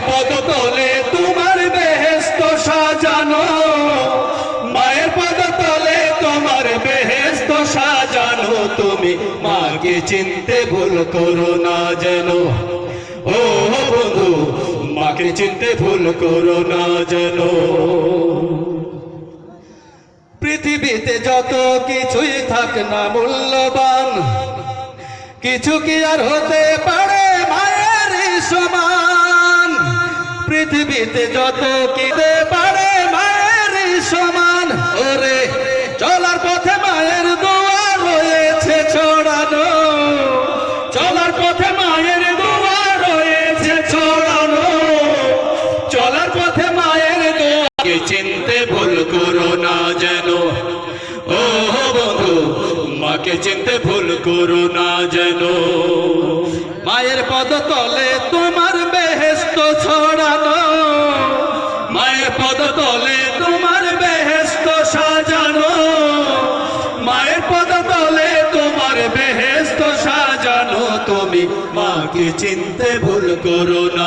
পদতলে তোমার বেহেশত সাজানো, মায়ের পদতলে তোমার বেহেশত সাজানো। তুমি মাকে চিনতে ভুল করো না যেন, ও বন্ধু মাকে চিনতে ভুল করো না যেন। পৃথিবীতে যত কিছুই থাক না মূল্যবান, কিছু কি আর হতে পারে মায়ের সমান। পৃথিবীতে যত কি হতে পারে মায়ের সমান। ওরে চলার পথে মায়ের দোয়া রয়েছে ছড়ানো, চলার পথে মায়ের দোয়া রয়েছে ছড়ানো, চলার পথে মায়ের দোয়াকে চিনতে ভুল করো না যেন, ও বন্ধু মাকে চিনতে ভুল করো না যেন। মায়ের পদতলে তোমার বেহেশত ছড়ানো, মায়ের পদতলে তোমার বেহেশত সাজানো, মায়ের পদতলে তোমার বেহেশত সাজানো। তুমি মাকে চিনতে ভুল করো না।